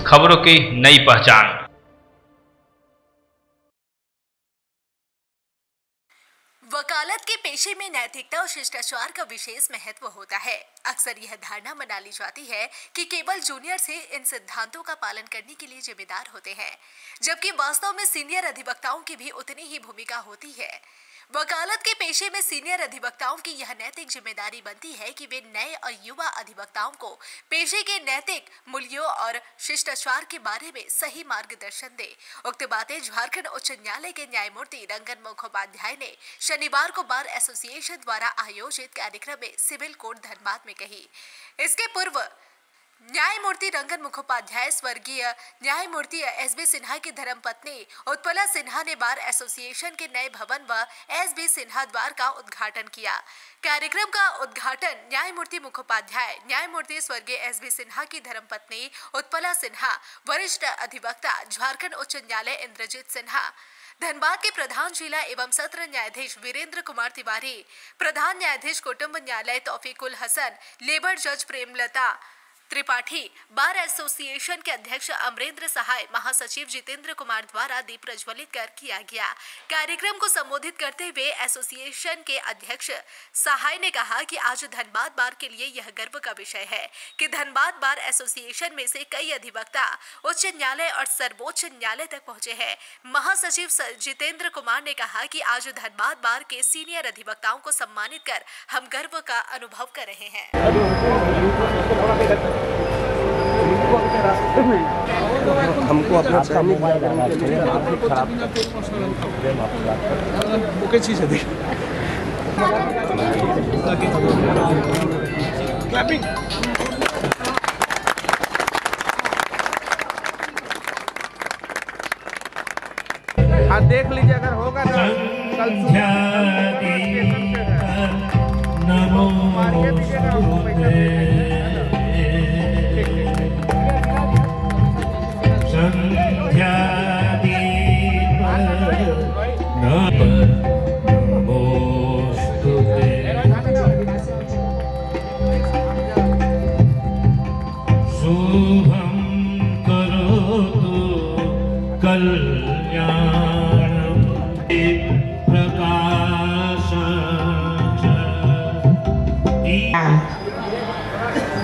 खबरों की नई पहचान। वकालत के पेशे में नैतिकता और शिष्टाचार का विशेष महत्व होता है। अक्सर यह धारणा बना ली जाती है कि केवल जूनियर से इन सिद्धांतों का पालन करने के लिए जिम्मेदार होते हैं, जबकि वास्तव में सीनियर अधिवक्ताओं की भी उतनी ही भूमिका होती है। वकालत के पेशे में सीनियर अधिवक्ताओं की यह नैतिक जिम्मेदारी बनती है कि वे नए और युवा अधिवक्ताओं को पेशे के नैतिक मूल्यों और शिष्टाचार के बारे में सही मार्गदर्शन दें। उक्त बातें झारखंड उच्च न्यायालय के न्यायमूर्ति रंगन मुखोपाध्याय ने शनिवार को बार एसोसिएशन द्वारा आयोजित कार्यक्रम में सिविल कोर्ट धनबाद में कही। इसके पूर्व न्यायमूर्ति रंगन मुखोपाध्याय स्वर्गीय न्यायमूर्ति एसबी सिन्हा की धर्मपत्नी उत्पला सिन्हा ने बार एसोसिएशन के नए भवन व एसबी सिन्हा द्वार का उद्घाटन किया। कार्यक्रम का उद्घाटन न्यायमूर्ति मुखोपाध्याय, न्यायमूर्ति स्वर्गीय एसबी सिन्हा की धर्मपत्नी उत्पला सिन्हा, वरिष्ठ अधिवक्ता झारखंड उच्च न्यायालय इंद्रजीत सिन्हा, धनबाद के प्रधान जिला एवं सत्र न्यायाधीश वीरेंद्र कुमार तिवारी, प्रधान न्यायाधीश कुटुंब न्यायालय तौफीकुल हसन, लेबर जज प्रेमलता त्रिपाठी, बार एसोसिएशन के अध्यक्ष अमरेंद्र सहाय, महासचिव जितेंद्र कुमार द्वारा दीप प्रज्वलित कर किया गया। कार्यक्रम को संबोधित करते हुए एसोसिएशन के अध्यक्ष सहाय ने कहा कि आज धनबाद बार के लिए यह गर्व का विषय है कि धनबाद बार एसोसिएशन में से कई अधिवक्ता उच्च न्यायालय और सर्वोच्च न्यायालय तक पहुंचे हैं। महासचिव जितेंद्र कुमार ने कहा कि आज धनबाद बार के सीनियर अधिवक्ताओं को सम्मानित कर हम गर्व का अनुभव कर रहे हैं। हमको अपना ओके चीज है क्लैपिंग। हाँ देख लीजिए, अगर होगा ना कल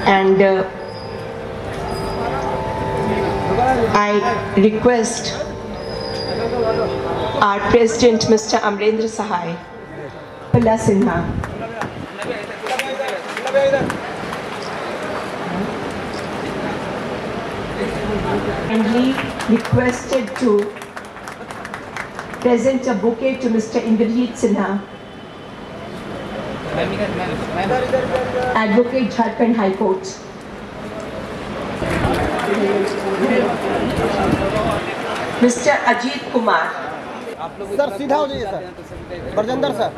And I request our President, Mr. Amrendra Sahai, Utpala Sinha, kindly requested to present a bouquet to Mr. Indrajit Sinha, Advocate Jharkhand High Court. Mr. Ajit Kumar. Sir सीधा हो जाइए सर, बरजिंदर सर।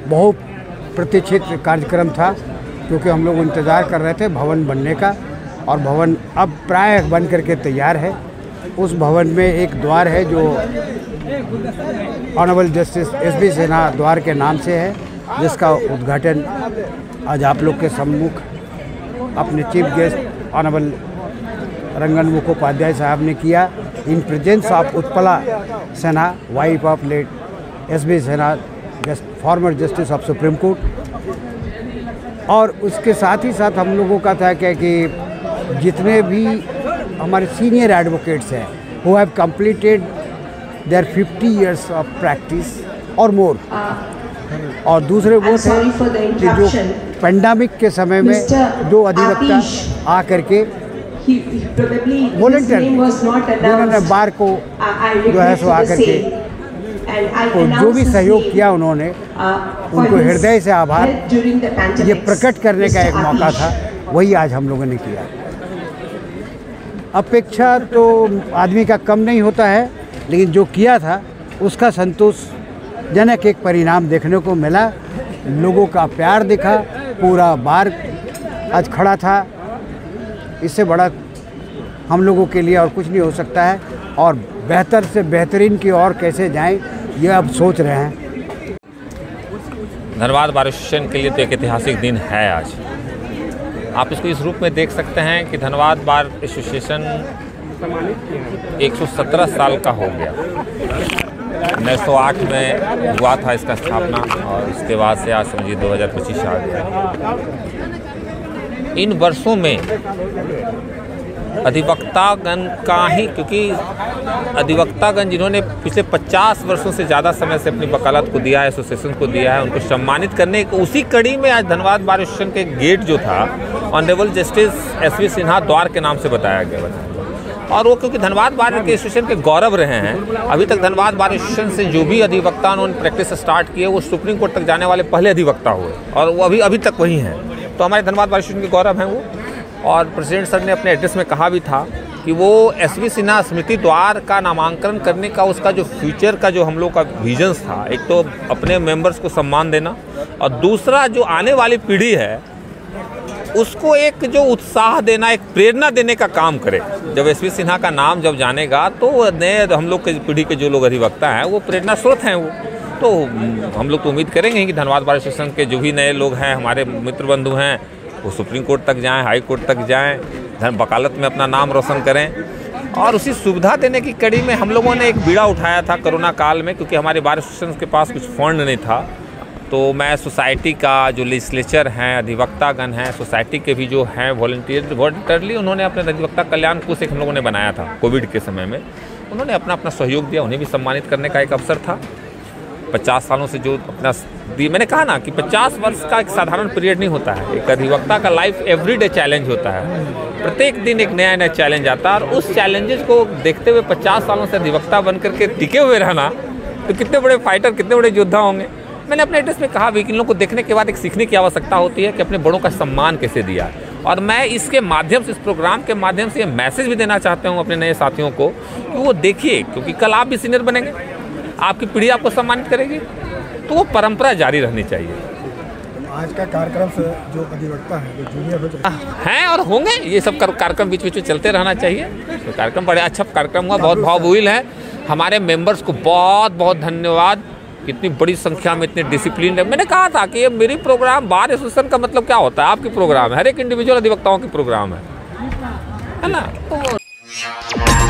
बहुत प्रतीक्षित कार्यक्रम था, क्योंकि हम लोग इंतज़ार कर रहे थे भवन बनने का, और भवन अब प्राय बन करके तैयार है। उस भवन में एक द्वार है जो ऑनरेबल जस्टिस एसबी सिन्हा द्वार के नाम से है, जिसका उद्घाटन आज आप लोग के सम्मुख अपने chief guest honourable Rangan Mukhopadhyay sahab ने किया, in presence of Utpala Sinha, wife of late S B Sinha, former justice of supreme court. और उसके साथ ही साथ हम लोगों का था क्या कि जितने भी हमारे सीनियर एडवोकेट्स हैं who have completed their 50 years of practice or more, और दूसरे वो थे कि जो पेंडेमिक के समय में जो अधिवक्ता आ करके वॉलंटियर उन्होंने बार को जो है सो आकर के तो जो भी सहयोग किया उन्होंने, उनको हृदय से आभार ये प्रकट करने का एक मौका था, वही आज हम लोगों ने किया। अपेक्षा तो आदमी का कम नहीं होता है, लेकिन जो किया था उसका संतोषजनक एक परिणाम देखने को मिला। लोगों का प्यार दिखा, पूरा बार आज खड़ा था। इससे बड़ा हम लोगों के लिए और कुछ नहीं हो सकता है, और बेहतर से बेहतरीन की ओर कैसे जाएं ये अब सोच रहे हैं। धनबाद बार एसोसिएशन के लिए तो एक ऐतिहासिक दिन है आज। आप इसको इस रूप में देख सकते हैं कि धनबाद बार एसोसिएशन 117 साल का हो गया। 1908 में हुआ था इसका स्थापना और इसके बाद से आज समझिए 2025 आ गया। इन वर्षों में अधिवक्तागण का ही, क्योंकि अधिवक्तागण जिन्होंने पिछले 50 वर्षों से ज़्यादा समय से अपनी वकालत को दिया है, एसोसिएशन को दिया है, उनको सम्मानित करने को उसी कड़ी में आज धनबाद बार एसोसिएशन के गेट जो था ऑनरेबल जस्टिस एसवी सिन्हा द्वार के नाम से बताया गया। और वो क्योंकि धनबाद बार एसोसिएशन के गौरव रहे हैं, अभी तक धनबाद बार एसोसिएशन से जो भी अधिवक्ता उन्होंने प्रैक्टिस स्टार्ट किए वो सुप्रीम कोर्ट तक जाने वाले पहले अधिवक्ता हुए और वो अभी तक वही हैं। तो हमारे धनबाद बार एसोसिएशन के गौरव हैं वो। और प्रेसिडेंट सर ने अपने एड्रेस में कहा भी था कि वो एसवी सिन्हा स्मृति द्वार का नामांकन करने का उसका जो फ्यूचर का जो हम लोग का विजन्स था, एक तो अपने मेंबर्स को सम्मान देना और दूसरा जो आने वाली पीढ़ी है उसको एक जो उत्साह देना, एक प्रेरणा देने का काम करे। जब एसवी सिन्हा का नाम जब जानेगा तो नए हम लोग के पीढ़ी के जो लोग अधिवक्ता हैं वो प्रेरणा स्रोत हैं वो। तो हम लोग तो उम्मीद करेंगे कि धनबाद बार एसोसिएशन के जो भी नए लोग हैं, हमारे मित्र बंधु हैं, वो सुप्रीम कोर्ट तक जाएं, हाई कोर्ट तक जाएं, वकालत में अपना नाम रोशन करें। और उसी सुविधा देने की कड़ी में हम लोगों ने एक बीड़ा उठाया था कोरोना काल में, क्योंकि हमारे बार एसोसिएशन के पास कुछ फंड नहीं था। तो मैं सोसाइटी का जो लेजिस्लेचर हैं, अधिवक्तागण हैं, सोसाइटी के भी जो हैं वॉलंटियरली उन्होंने अपने अधिवक्ता कल्याण कोष एक हम लोगों ने बनाया था कोविड के समय में। उन्होंने अपना सहयोग दिया, उन्हें भी सम्मानित करने का एक अवसर था। 50 सालों से जो अपना मैंने कहा ना कि 50 वर्ष का एक साधारण पीरियड नहीं होता है। एक अधिवक्ता का लाइफ एवरीडे चैलेंज होता है, प्रत्येक दिन एक नया चैलेंज आता है और उस चैलेंजेस को देखते हुए 50 सालों से अधिवक्ता बन करके टिके हुए रहना, तो कितने बड़े फाइटर, कितने बड़े योद्धा होंगे। मैंने अपने एड्रेस में कहा भी कि इन लोगों को देखने के बाद एक सीखने की आवश्यकता होती है कि अपने बड़ों का सम्मान कैसे दिया है। और मैं इसके माध्यम से, इस प्रोग्राम के माध्यम से ये मैसेज भी देना चाहता हूँ अपने नए साथियों को कि वो देखिए, क्योंकि कल आप भी सीनियर बनेंगे, आपकी पीढ़ी आपको सम्मानित करेगी, तो वो परंपरा जारी रहनी चाहिए। आज का कार्यक्रम से जो अधिवक्ता है, जो जूनियर हैं और होंगे, ये सब कार्यक्रम बीच बीच में चलते रहना चाहिए। तो कार्यक्रम बड़े अच्छा कार्यक्रम हुआ, बहुत भावभूल है। हमारे मेंबर्स को बहुत बहुत धन्यवाद, कितनी बड़ी संख्या में इतने डिसिप्लिन है। मैंने कहा था कि ये मेरी प्रोग्राम बार एसोसिएशन का मतलब क्या होता है, आपकी प्रोग्राम है, हर एक इंडिविजुअल अधिवक्ताओं की प्रोग्राम है ना। तो